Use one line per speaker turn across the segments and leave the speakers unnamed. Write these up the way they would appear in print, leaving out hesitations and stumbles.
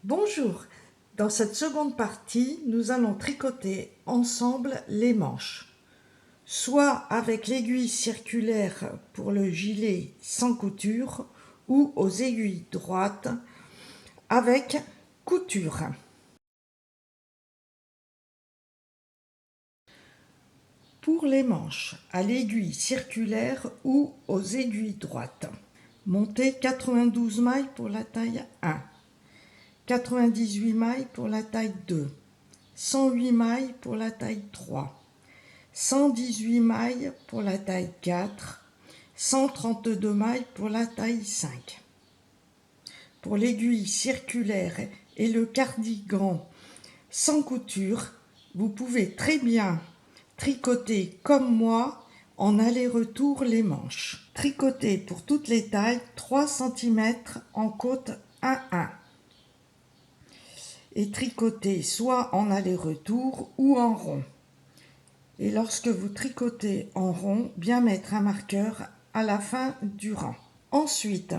Bonjour, dans cette seconde partie, nous allons tricoter ensemble les manches, soit avec l'aiguille circulaire pour le gilet sans couture ou aux aiguilles droites avec couture. Pour les manches, à l'aiguille circulaire ou aux aiguilles droites, montez 92 mailles pour la taille 1, 98 mailles pour la taille 2, 108 mailles pour la taille 3, 118 mailles pour la taille 4, 132 mailles pour la taille 5. Pour l'aiguille circulaire et le cardigan sans couture, vous pouvez très bien tricoter comme moi en aller-retour les manches. Tricotez pour toutes les tailles 3 cm en côte 1-1. Et tricotez soit en aller-retour ou en rond. Et lorsque vous tricotez en rond, bien mettre un marqueur à la fin du rang. Ensuite,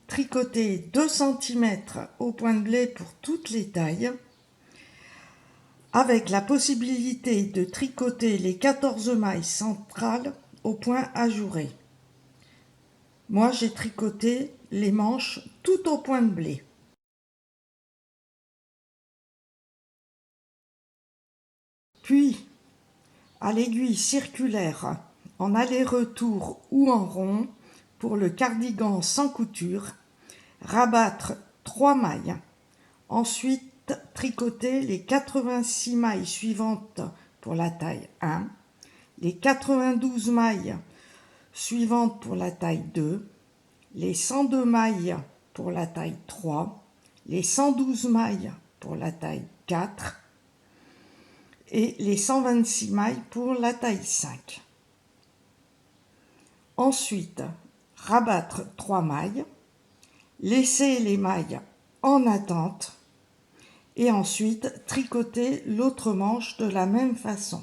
tricotez 2 cm au point de blé pour toutes les tailles, avec la possibilité de tricoter les 14 mailles centrales au point ajouré. Moi, j'ai tricoté les manches tout au point de blé. Puis, à l'aiguille circulaire, en aller-retour ou en rond, pour le cardigan sans couture, rabattre 3 mailles. Ensuite, tricoter les 86 mailles suivantes pour la taille 1, les 92 mailles suivantes pour la taille 2, les 102 mailles pour la taille 3, les 112 mailles pour la taille 4 et les 126 mailles pour la taille 5. Ensuite, rabattre 3 mailles, laisser les mailles en attente et ensuite tricoter l'autre manche de la même façon.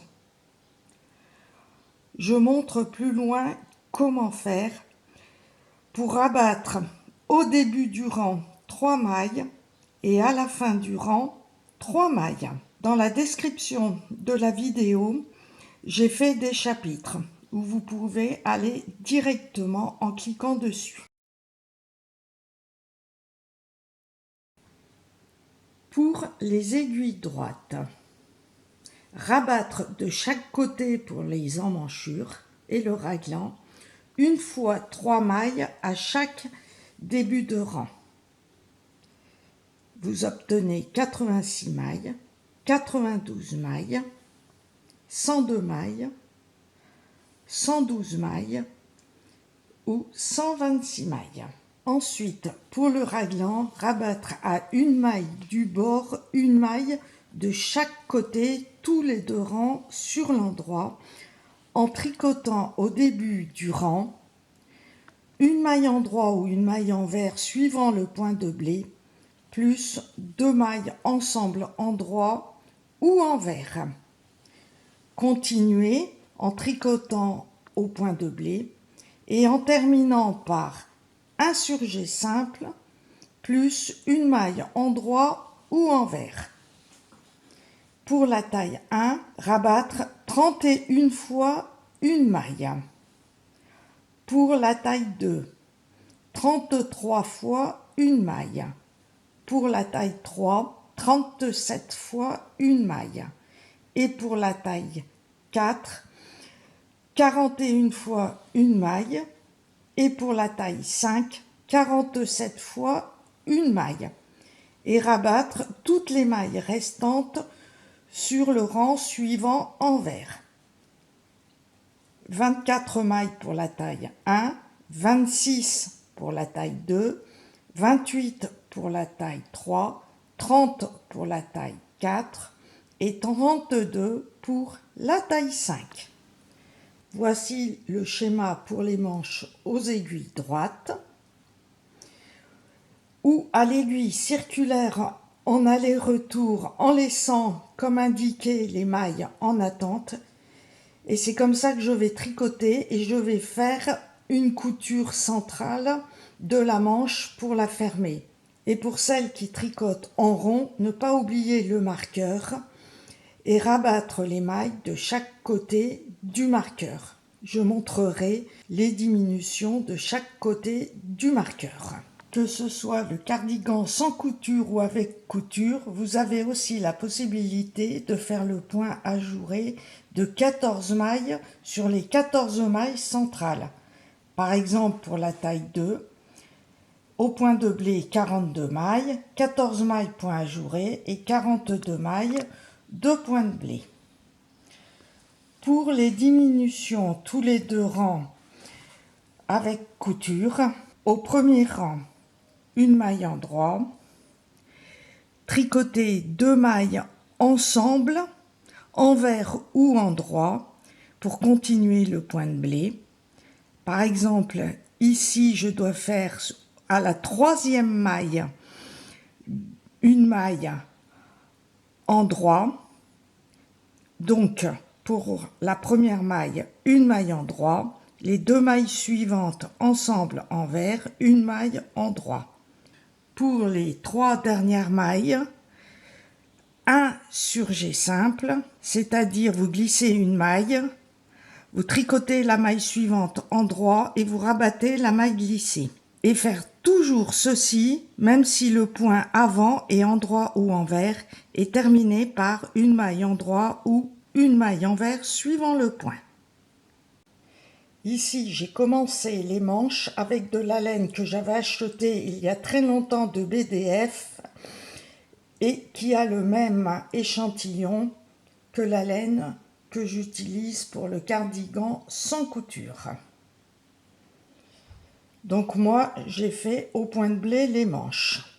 Je montre plus loin comment faire pour rabattre au début du rang 3 mailles et à la fin du rang 3 mailles. Dans la description de la vidéo, j'ai fait des chapitres où vous pouvez aller directement en cliquant dessus. Pour les aiguilles droites, rabattre de chaque côté pour les emmanchures et le raglan, une fois 3 mailles à chaque début de rang. Vous obtenez 86 mailles, 92 mailles, 102 mailles, 112 mailles ou 126 mailles. Ensuite, pour le raglan, rabattre à une maille du bord, une maille de chaque côté, tous les 2 rangs sur l'endroit, en tricotant au début du rang, une maille en droit ou une maille envers suivant le point de blé, plus 2 mailles ensemble en droit ou envers. Continuez en tricotant au point de blé et en terminant par un surjet simple plus une maille en droit ou envers. Pour la taille 1, rabattre 31 fois une maille. Pour la taille 2, 33 fois une maille. Pour la taille 3, 37 fois une maille. Et pour la taille 4, 41 fois une maille. Et pour la taille 5, 47 fois une maille. Et rabattre toutes les mailles restantes sur le rang suivant envers. 24 mailles pour la taille 1, 26 pour la taille 2, 28 pour la taille 3, 30 pour la taille 4 et 32 pour la taille 5. Voici le schéma pour les manches aux aiguilles droites ou à l'aiguille circulaire en aller-retour en laissant comme indiqué les mailles en attente. Et c'est comme ça que je vais tricoter et je vais faire une couture centrale de la manche pour la fermer. Et pour celles qui tricotent en rond, ne pas oublier le marqueur et rabattre les mailles de chaque côté du marqueur. Je montrerai les diminutions de chaque côté du marqueur. Que ce soit le cardigan sans couture ou avec couture, vous avez aussi la possibilité de faire le point ajouré de 14 mailles sur les 14 mailles centrales. Par exemple pour la taille 2, au point de blé 42 mailles, 14 mailles point ajouré et 42 mailles 2 points de blé. Pour les diminutions tous les deux rangs avec couture, au premier rang, une maille en droit, tricoter 2 mailles ensemble, envers ou en droit, pour continuer le point de blé. Par exemple, ici, je dois faire à la 3e maille, une maille en droit. Donc, pour la première maille, une maille en droit. Les 2 mailles suivantes ensemble envers, une maille en droit. Pour les 3 dernières mailles, un surjet simple, c'est-à-dire vous glissez une maille, vous tricotez la maille suivante en droit et vous rabattez la maille glissée. Et faire toujours ceci, même si le point avant est en droit ou envers, est terminé par une maille en droit ou une maille envers suivant le point. Ici, j'ai commencé les manches avec de la laine que j'avais achetée il y a très longtemps de BDF et qui a le même échantillon que la laine que j'utilise pour le cardigan sans couture. Donc moi, j'ai fait au point de blé les manches.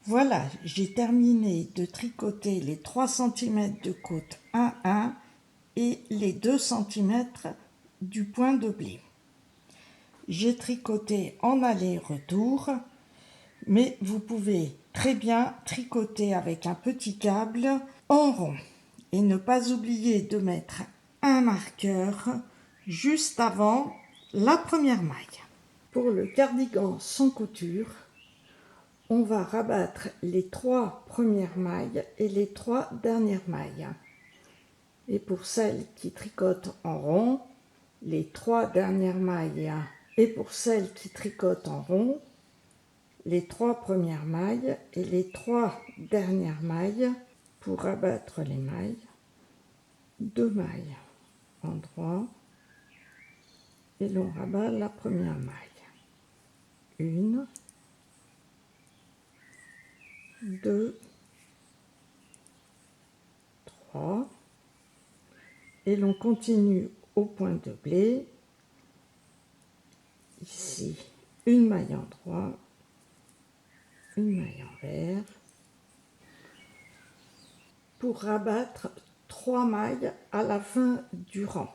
Voilà, j'ai terminé de tricoter les 3 cm de côte 1-1 et les 2 cm du point de blé. J'ai tricoté en aller-retour, mais vous pouvez très bien tricoter avec un petit câble en rond. Et ne pas oublier de mettre un marqueur juste avant la première maille. Pour le cardigan sans couture, on va rabattre les 3 premières mailles et les 3 dernières mailles. Et pour celles qui tricotent en rond, les 3 dernières mailles. Et pour celles qui tricotent en rond, les 3 premières mailles et les 3 dernières mailles. Pour rabattre les mailles, 2 mailles en droit et l'on rabat la première maille. 1, 2, 3 et l'on continue au point de blé. Ici, une maille en droit, une maille envers. Pour rabattre 3 mailles à la fin du rang.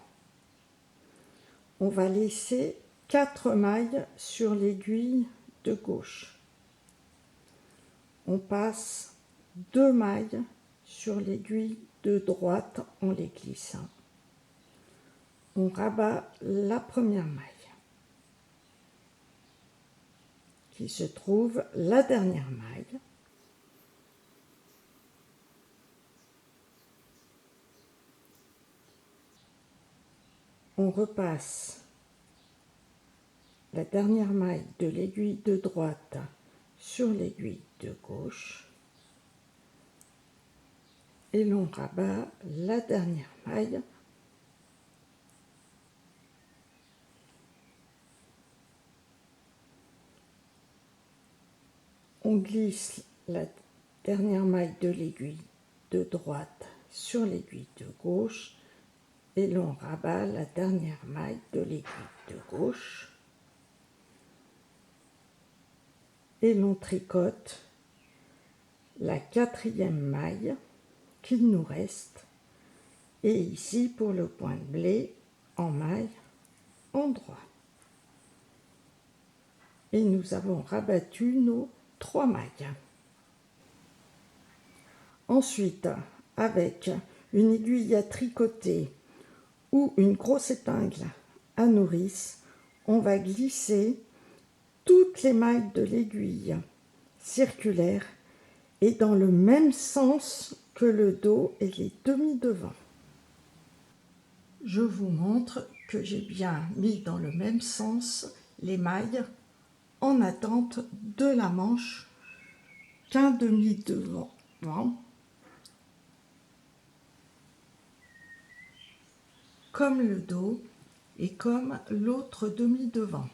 On va laisser 4 mailles sur l'aiguille de gauche. On passe 2 mailles sur l'aiguille de droite en les glissant. On rabat la première maille, qui se trouve la dernière maille. On repasse la dernière maille de l'aiguille de droite sur l'aiguille de gauche et l'on rabat la dernière maille. On glisse la dernière maille de l'aiguille de droite sur l'aiguille de gauche et l'on rabat la dernière maille de l'aiguille de gauche et l'on tricote la 4e maille qu'il nous reste et ici pour le point de blé en maille en droit. Et nous avons rabattu nos 3 mailles. Ensuite, avec une aiguille à tricoter ou une grosse épingle à nourrice, on va glisser toutes les mailles de l'aiguille circulaire et dans le même sens que le dos et les demi-devants. Je vous montre que j'ai bien mis dans le même sens les mailles en attente de la manche qu'un demi-devant, comme le dos et comme l'autre demi-devant.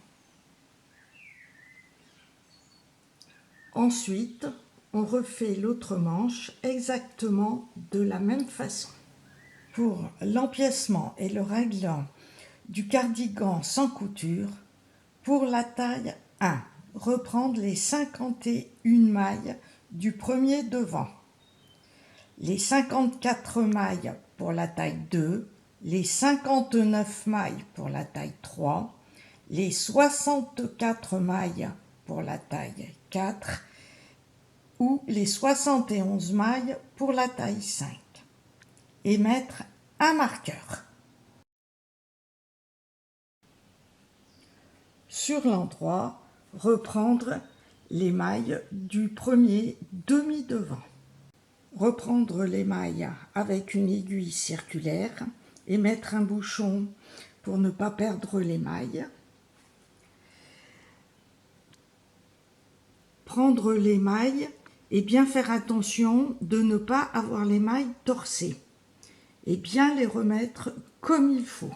Ensuite, on refait l'autre manche exactement de la même façon. Pour l'empiècement et le raglan du cardigan sans couture, pour la taille 1, reprendre les 51 mailles du premier devant, les 54 mailles pour la taille 2, les 59 mailles pour la taille 3, les 64 mailles pour la taille 4 ou les 71 mailles pour la taille 5 et mettre un marqueur. Sur l'endroit, reprendre les mailles du premier demi-devant. Reprendre les mailles avec une aiguille circulaire et mettre un bouchon pour ne pas perdre les mailles. Prendre les mailles et bien faire attention de ne pas avoir les mailles torsées et bien les remettre comme il faut.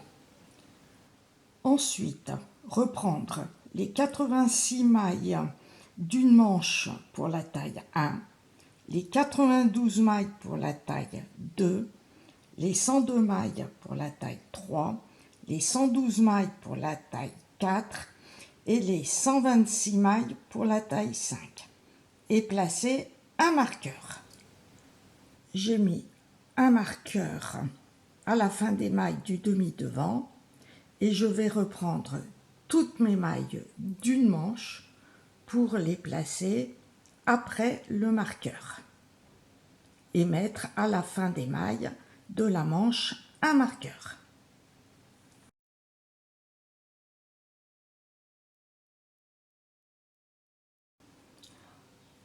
Ensuite, reprendre les 86 mailles d'une manche pour la taille 1, les 92 mailles pour la taille 2, les 102 mailles pour la taille 3, les 112 mailles pour la taille 4 et les 126 mailles pour la taille 5 et placer un marqueur. J'ai mis un marqueur à la fin des mailles du demi-devant et je vais reprendre toutes mes mailles d'une manche pour les placer après le marqueur et mettre à la fin des mailles de la manche un marqueur.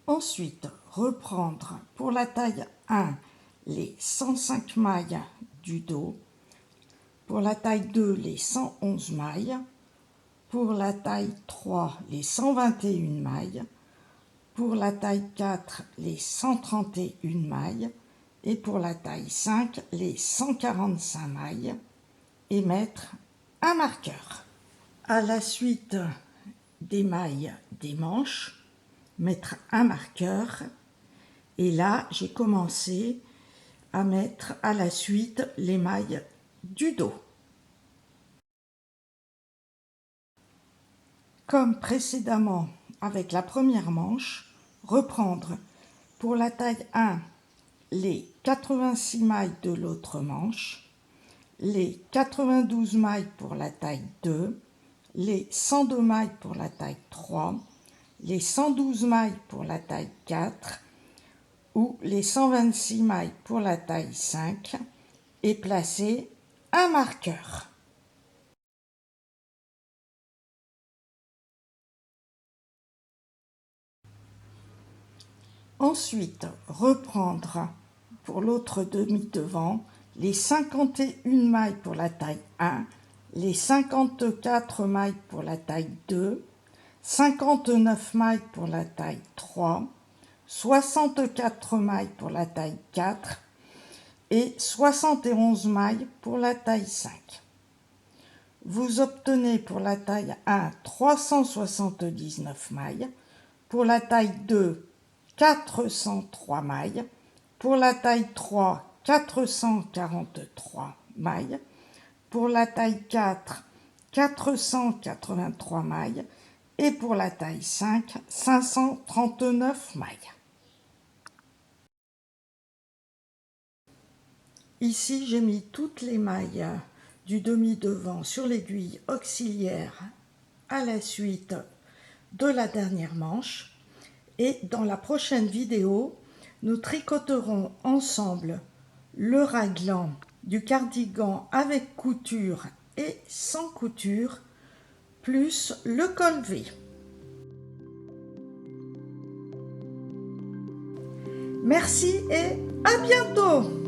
Ensuite, reprendre pour la taille 1 les 105 mailles du dos, pour la taille 2 les 111 mailles, pour la taille 3 les 121 mailles, pour la taille 4 les 131 mailles et pour la taille 5 les 145 mailles et mettre un marqueur. À la suite des mailles des manches, mettre un marqueur et là j'ai commencé à mettre à la suite les mailles du dos. Comme précédemment avec la première manche, reprendre pour la taille 1 les 86 mailles de l'autre manche, les 92 mailles pour la taille 2, les 102 mailles pour la taille 3, les 112 mailles pour la taille 4 ou les 126 mailles pour la taille 5 et placer un marqueur. Ensuite, reprendre pour l'autre demi-devant les 51 mailles pour la taille 1, les 54 mailles pour la taille 2, 59 mailles pour la taille 3, 64 mailles pour la taille 4 et 71 mailles pour la taille 5. Vous obtenez pour la taille 1 379 mailles, pour la taille 2 403 mailles, pour la taille 3 443 mailles, pour la taille 4 483 mailles et pour la taille 5 539 mailles. Ici j'ai mis toutes les mailles du demi-devant sur l'aiguille auxiliaire à la suite de la dernière manche. Et dans la prochaine vidéo, nous tricoterons ensemble le raglan du cardigan avec couture et sans couture, plus le col V. Merci et à bientôt!